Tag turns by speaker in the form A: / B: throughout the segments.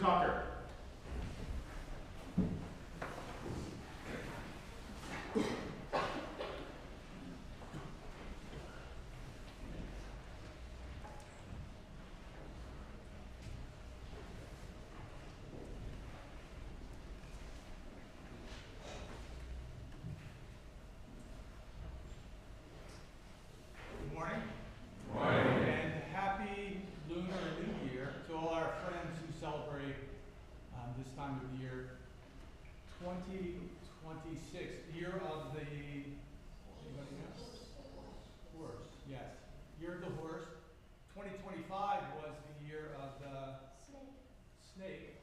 A: Tucker.
B: Good morning. Good morning. And happy Lunar New Year to all our friends who celebrate this time of year. 2026, year of the, anybody know? Horse, yes. Year of the horse. 2025 was the year of the snake.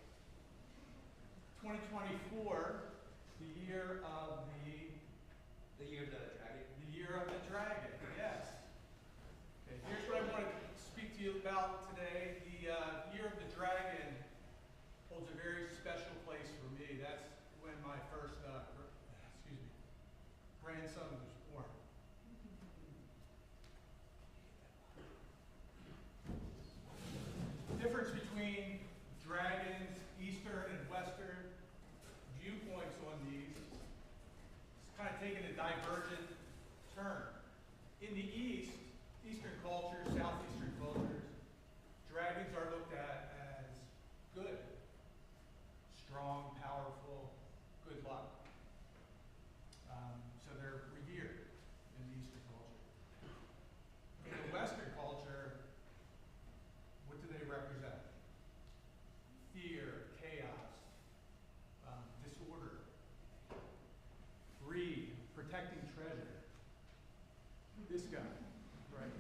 B: 2024, the year of
C: The year of the dragon.
B: the year of the dragon, yes. Okay, here's what I want to speak to you about today. The year of the dragon holds a very special place for me. That's when my first, grandson was born. The difference between dragons, Eastern and Western viewpoints on these is kind of taking a divergent turn. In the East, Eastern cultures, Southeastern cultures, dragons are looked at as good, strong, powerful, good luck. So they're revered in the Eastern culture. In the Western culture, what do they represent? Fear, chaos, disorder, greed, protecting treasure. This guy, right?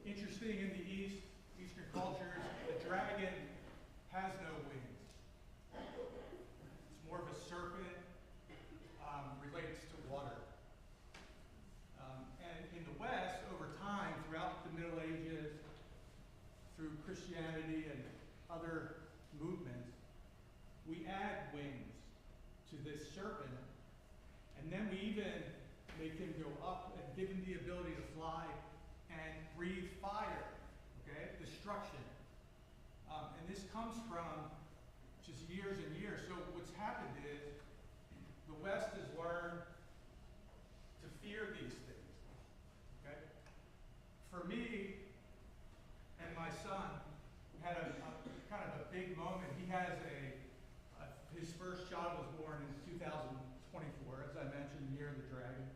B: Interesting, in the East, Eastern cultures, the dragon has no wings. It's more of a serpent, relates to water. And in the West, over time, throughout the Middle Ages, through Christianity and other movements, we add wings to this serpent, and then we even make him go up and give him the ability to fly and breathe fire, okay? Destruction. And this comes from just years and years. So what's happened is the West has learned to fear these things, okay? For me and my son had a kind of a big moment. He has his first child was born in 2024, as I mentioned, the year of the dragon.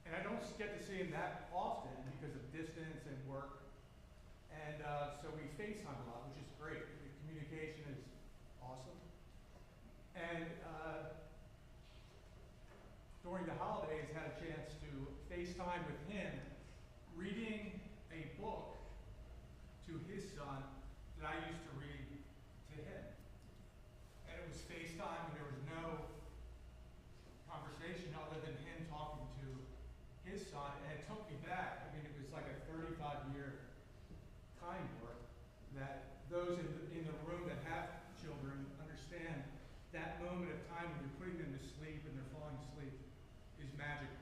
B: And I don't get to see him that often because of distance and work. And so we FaceTime a lot, which is great. The communication is awesome. And during the holidays, had a chance to FaceTime with him, reading a book to his son that I used to read to him. And it was FaceTime, and there was no conversation other than him talking to his son, and it took me back. I mean, it was like a 35-year time warp that those in the room that have children understand that moment of time when you're putting them to sleep and they're falling asleep is magical.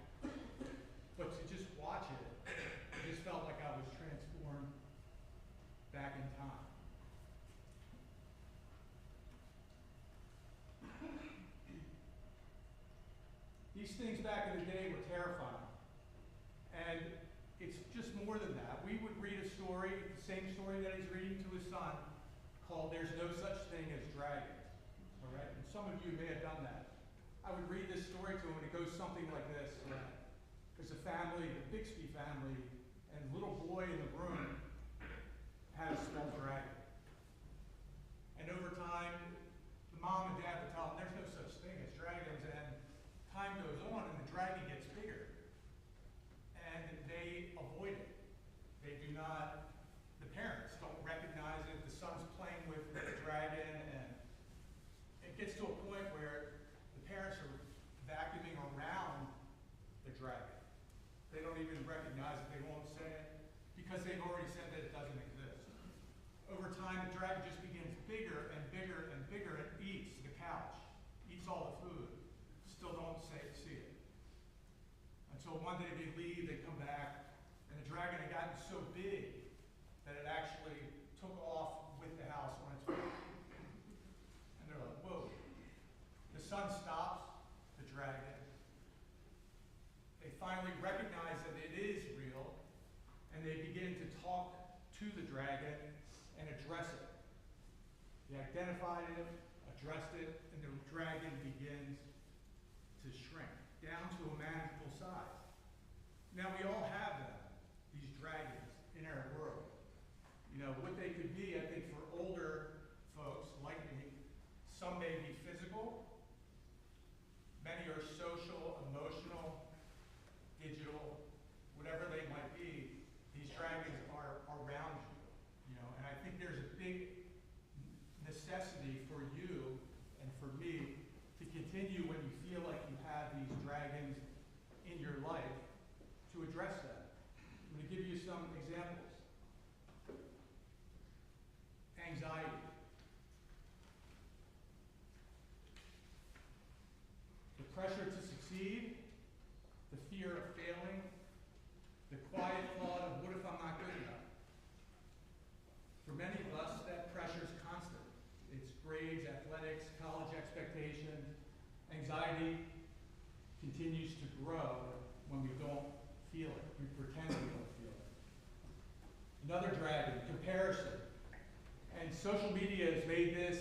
B: But to just watch it, I just felt like I was transformed back in time. These things back in the day were terrifying. And it's just more than that. We would read a story, the same story that he's reading to his son, called There's No Such Thing as Dragons. All right? And some of you may have done that. I would read this story to him, and it goes something like this. There's a family, the Bixby family, and the little boy in the room had a small dragon. And over time, the mom and dad would tell him there's no such thing as dragons, and time goes on and the dragon gets bigger. And they avoid it. They do not, the parents don't recognize it. The son's playing with the dragon, and it gets to a point where the parents are vacuuming around the dragon. They don't even recognize it. They won't say it because they've already said that it doesn't exist. Over time, the dragon just begins bigger and bigger and bigger and eats the couch, eats all the food. Still don't see it. Until one day they leave, they come back, and the dragon had gotten so big that it actually took off with the house on its back. dragon and address it. They identified it, addressed it, and the dragon begins to shrink down to a manageable size. Now we all have them, these dragons in our world. You know, what they could be, I think for older folks like me, some may be physical, many are social, emotional, digital, whatever they might be, these dragons are around you, you know, and I think there's a big necessity for you and for me to continue when you feel like you have these dragons in your life to address them. I'm going to give you some examples. Anxiety. The pressure to succeed, the fear of failing, the quiet thought of what if I'm not good enough? For many of us, that pressure is constant. It's grades, athletics, college expectations. Anxiety continues to grow when we don't feel it. We pretend we don't feel it. Another dragon, comparison. And social media has made this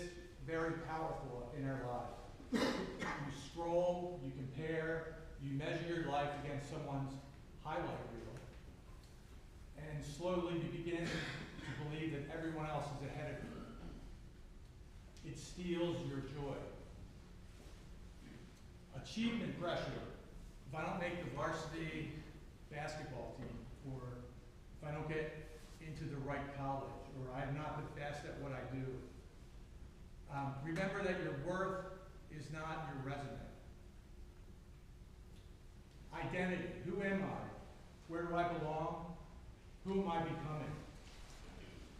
B: very powerful in our lives. You scroll, you compare, you measure your life against someone's highlight reel. And slowly you begin to believe that everyone else is ahead of you. It steals your joy. Achievement pressure. If I don't make the varsity basketball team, or if I don't get into the right college, or I'm not the best at what I do, remember that your worth is not your resume. Identity. Who am I? Where do I belong? Who am I becoming?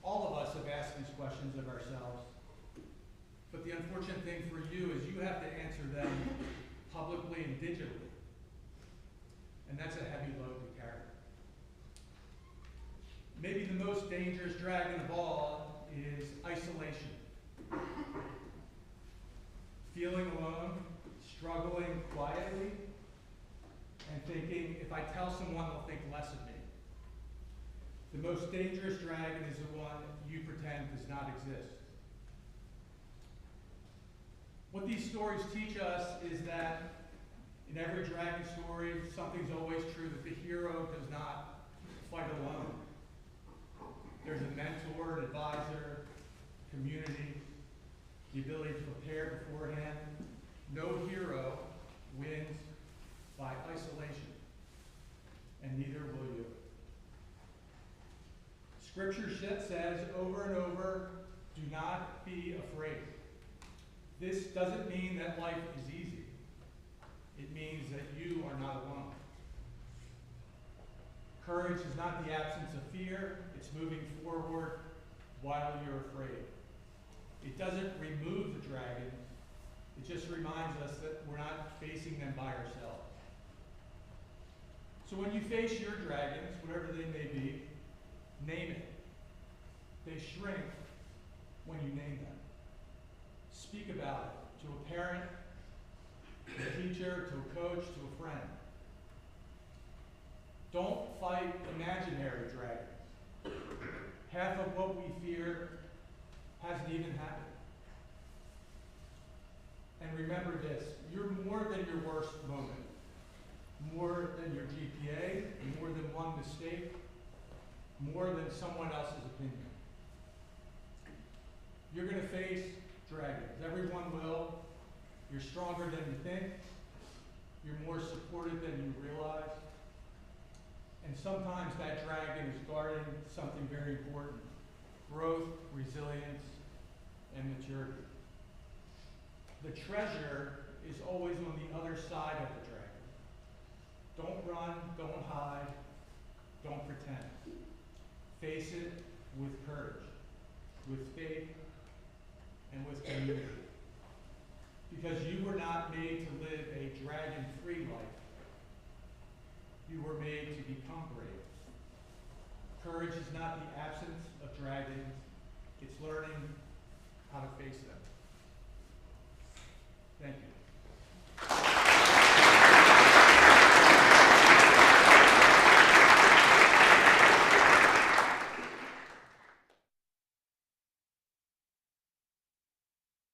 B: All of us have asked these questions of ourselves. But the unfortunate thing for you is you have to answer them publicly and digitally. And that's a heavy load to carry. Maybe the most dangerous dragon of all is isolation. Feeling alone, struggling quietly, and thinking, if I tell someone, they'll think less of me. The most dangerous dragon is the one you pretend does not exist. What these stories teach us is that in every dragon story, something's always true, that the hero does not fight alone. There's a mentor, an advisor, community, the ability to prepare beforehand. No hero wins by isolation, and neither will you. Scripture says over and over, do not be afraid. This doesn't mean that life is easy. It means that you are not alone. Courage is not the absence of fear. It's moving forward while you're afraid. It doesn't remove the dragons. It just reminds us that we're not facing them by ourselves. So when you face your dragons, whatever they may be, name it. They shrink when you name them. Speak about it to a parent, to a teacher, to a coach, to a friend. Don't fight imaginary dragons. Half of what we fear hasn't even happened. And remember this, you're more than your worst moment, more than your GPA, more than one mistake, more than someone else's opinion. You're going to face dragons. Everyone will. You're stronger than you think. You're more supported than you realize. And sometimes that dragon is guarding something very important: growth, resilience, and maturity. The treasure is always on the other side of the dragon. Don't run, don't hide, don't pretend. Face it with courage, with faith, and with community. Because you were not made to live a dragon-free life. You were made to become brave. Courage is not the absence of dragons, it's learning how to face them.